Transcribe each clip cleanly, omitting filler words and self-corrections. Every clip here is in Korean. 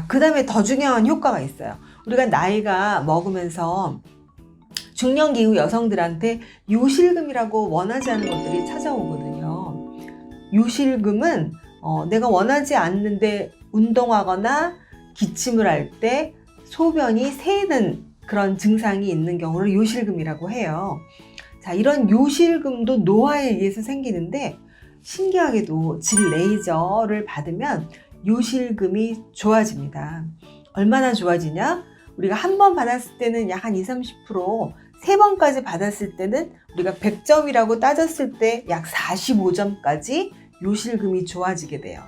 그 다음에 더 중요한 효과가 있어요. 우리가 나이가 먹으면서 중년기 이후 여성들한테 요실금이라고 원하지 않는 것들이 찾아오거든요. 요실금은 내가 원하지 않는데 운동하거나 기침을 할 때 소변이 새는 그런 증상이 있는 경우를 요실금이라고 해요. 자, 이런 요실금도 노화에 의해서 생기는데 신기하게도 질 레이저를 받으면 요실금이 좋아집니다. 얼마나 좋아지냐? 우리가 한 번 받았을 때는 약 한 20-30%, 세 번까지 받았을 때는 우리가 100점이라고 따졌을 때 약 45점까지 요실금이 좋아지게 돼요.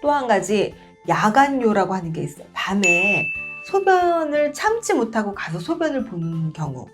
또 한 가지 야간요라고 하는 게 있어요. 밤에 소변을 참지 못하고 가서 소변을 보는 경우.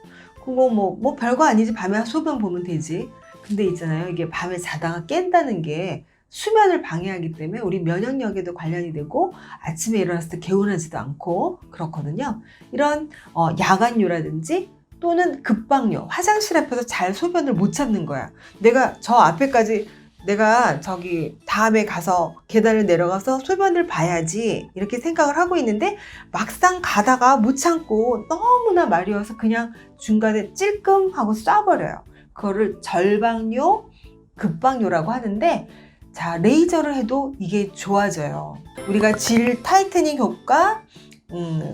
그거 뭐 별거 아니지. 밤에 소변 보면 되지. 근데 있잖아요. 이게 밤에 자다가 깬다는 게 수면을 방해하기 때문에 우리 면역력에도 관련이 되고 아침에 일어났을 때 개운하지도 않고 그렇거든요. 이런 야간요라든지 또는 급박요, 화장실 앞에서 잘 소변을 못 참는 거야. 내가 저 앞에까지 내가 저기 다음에 가서 계단을 내려가서 소변을 봐야지 이렇게 생각을 하고 있는데 막상 가다가 못 참고 너무나 마려워서 그냥 중간에 찔끔하고 쏴버려요. 그거를 절박요, 급박요라고 하는데 자, 레이저를 해도 이게 좋아져요. 우리가 질 타이트닝 효과,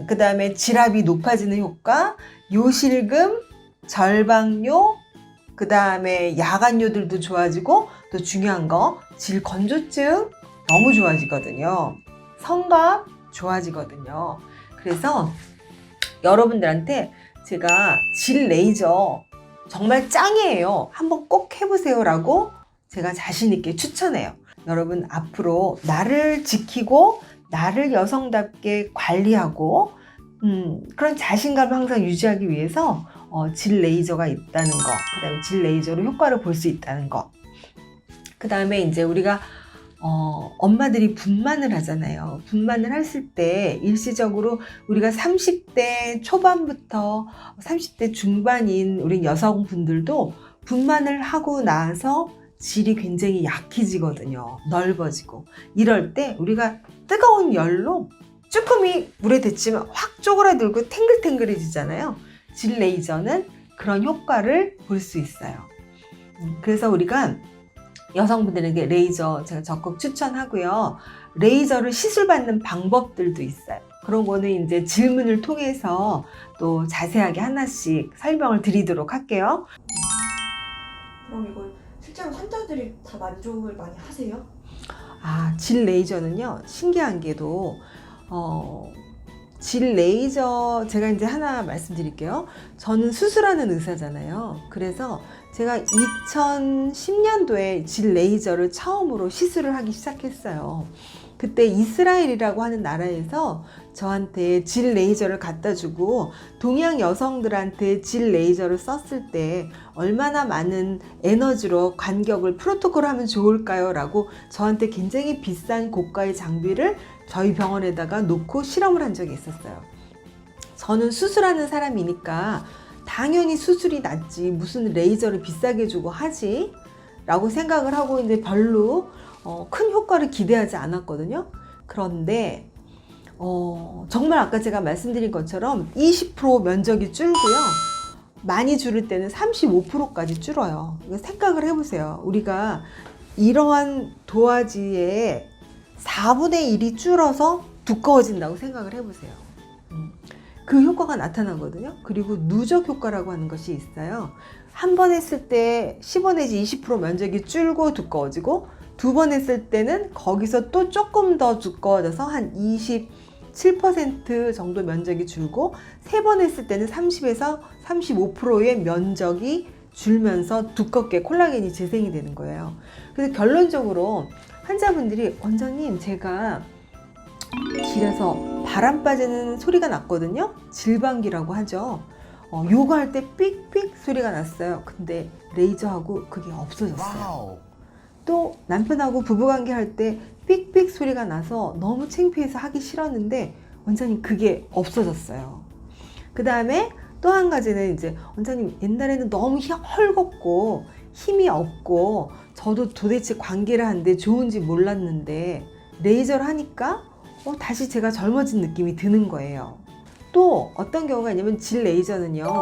그 다음에 질압이 높아지는 효과, 요실금, 절박요, 그 다음에 야간요들도 좋아지고 또 중요한 거 질 건조증 너무 좋아지거든요. 성갑 좋아지거든요. 그래서 여러분들한테 제가 질 레이저 정말 짱이에요. 한번 꼭 해보세요 라고 제가 자신 있게 추천해요. 여러분 앞으로 나를 지키고 나를 여성답게 관리하고 그런 자신감을 항상 유지하기 위해서 질 레이저가 있다는 거, 그 다음에 질 레이저로 효과를 볼 수 있다는 거, 그 다음에 이제 우리가 엄마들이 분만을 하잖아요. 분만을 했을 때 일시적으로 우리가 30대 초반부터 30대 중반인 우리 여성분들도 분만을 하고 나서 질이 굉장히 약해지거든요. 넓어지고. 이럴 때 우리가 뜨거운 열로 쭈꾸미 물에 데치면 확 쪼그라들고 탱글탱글해지잖아요. 질 레이저는 그런 효과를 볼 수 있어요. 그래서 우리가 여성분들에게 레이저 제가 적극 추천하고요. 레이저를 시술받는 방법들도 있어요. 그런 거는 이제 질문을 통해서 또 자세하게 하나씩 설명을 드리도록 할게요. 그럼 이걸 실제로 환자들이 다 만족을 많이 하세요? 질 레이저는요, 신기한 게도, 질 레이저, 제가 이제 하나 말씀드릴게요. 저는 수술하는 의사잖아요. 그래서 제가 2010년도에 질 레이저를 처음으로 시술을 하기 시작했어요. 그때 이스라엘이라고 하는 나라에서 저한테 질 레이저를 갖다 주고 동양 여성들한테 질 레이저를 썼을 때 얼마나 많은 에너지로 간격을 프로토콜 하면 좋을까요? 라고 저한테 굉장히 비싼 고가의 장비를 저희 병원에다가 놓고 실험을 한 적이 있었어요. 저는 수술하는 사람이니까 당연히 수술이 낫지 무슨 레이저를 비싸게 주고 하지? 라고 생각을 하고 있는데 별로 큰 효과를 기대하지 않았거든요. 그런데 정말 아까 제가 말씀드린 것처럼 20% 면적이 줄고요. 많이 줄을 때는 35%까지 줄어요. 생각을 해보세요. 우리가 이러한 도화지의 4분의 1이 줄어서 두꺼워진다고 생각을 해보세요. 그 효과가 나타나거든요. 그리고 누적 효과라고 하는 것이 있어요. 한 번 했을 때 15 내지 20% 면적이 줄고 두꺼워지고 두 번 했을 때는 거기서 또 조금 더 두꺼워져서 한 27% 정도 면적이 줄고 세 번 했을 때는 30에서 35%의 면적이 줄면서 두껍게 콜라겐이 재생이 되는 거예요. 그래서 결론적으로 환자분들이 원장님 제가 길에서 바람 빠지는 소리가 났거든요. 질방기라고 하죠. 요가할 때 삑삑 소리가 났어요. 근데 레이저하고 그게 없어졌어요. 와우. 또 남편하고 부부관계 할 때 삑삑 소리가 나서 너무 창피해서 하기 싫었는데 원장님 그게 없어졌어요. 그 다음에 또 한 가지는 이제 원장님 옛날에는 너무 헐겁고 힘이 없고 저도 도대체 관계를 하는데 좋은지 몰랐는데 레이저를 하니까 다시 제가 젊어진 느낌이 드는 거예요. 또 어떤 경우가 있냐면 질 레이저는요,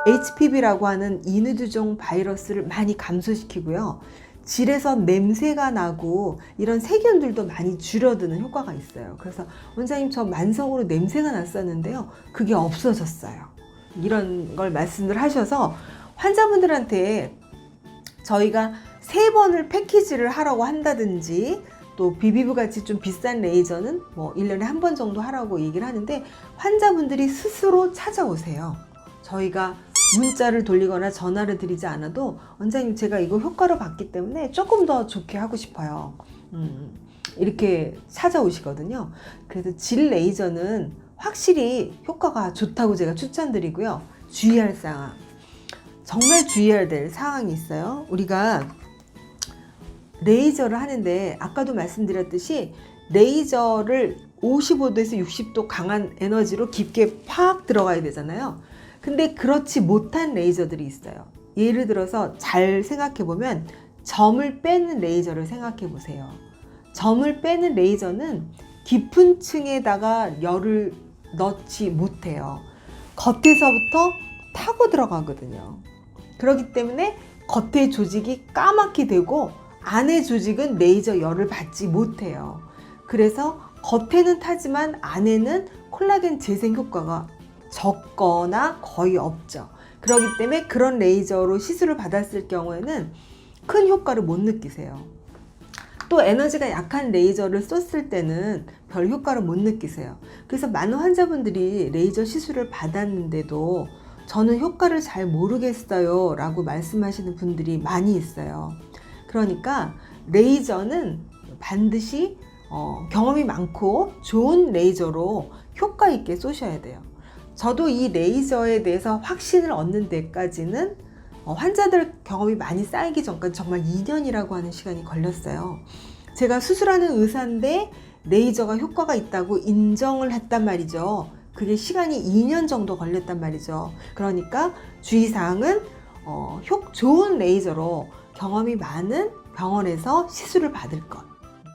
HPV라고 하는 인후두종 바이러스를 많이 감소시키고요, 질에서 냄새가 나고 이런 세균들도 많이 줄어드는 효과가 있어요. 그래서 원장님, 저 만성으로 냄새가 났었는데요, 그게 없어졌어요. 이런 걸 말씀을 하셔서 환자분들한테 저희가 3번을 패키지를 하라고 한다든지, 또 비비브 같이 좀 비싼 레이저는 뭐 1년에 1번 정도 하라고 얘기를 하는데, 환자분들이 스스로 찾아오세요. 저희가 문자를 돌리거나 전화를 드리지 않아도 원장님, 제가 이거 효과를 봤기 때문에 조금 더 좋게 하고 싶어요, 이렇게 찾아오시거든요. 그래서 질 레이저는 확실히 효과가 좋다고 제가 추천드리고요. 주의할 사항, 정말 주의해야 될 사항이 있어요. 우리가 레이저를 하는데 아까도 말씀드렸듯이 레이저를 55도에서 60도 강한 에너지로 깊게 팍 들어가야 되잖아요. 근데 그렇지 못한 레이저들이 있어요. 예를 들어서 잘 생각해 보면 점을 빼는 레이저를 생각해 보세요. 점을 빼는 레이저는 깊은 층에다가 열을 넣지 못해요. 겉에서부터 타고 들어가거든요. 그렇기 때문에 겉의 조직이 까맣게 되고 안의 조직은 레이저 열을 받지 못해요. 그래서 겉에는 타지만 안에는 콜라겐 재생 효과가 적거나 거의 없죠. 그렇기 때문에 그런 레이저로 시술을 받았을 경우에는 큰 효과를 못 느끼세요. 또 에너지가 약한 레이저를 썼을 때는 별 효과를 못 느끼세요. 그래서 많은 환자분들이 레이저 시술을 받았는데도 저는 효과를 잘 모르겠어요 라고 말씀하시는 분들이 많이 있어요. 그러니까 레이저는 반드시 경험이 많고 좋은 레이저로 효과 있게 쏘셔야 돼요. 저도 이 레이저에 대해서 확신을 얻는 데까지는 환자들 경험이 많이 쌓이기 전까지 정말 2년이라고 하는 시간이 걸렸어요. 제가 수술하는 의사인데 레이저가 효과가 있다고 인정을 했단 말이죠. 그게 시간이 2년 정도 걸렸단 말이죠. 그러니까 주의사항은 좋은 레이저로 경험이 많은 병원에서 시술을 받을 것.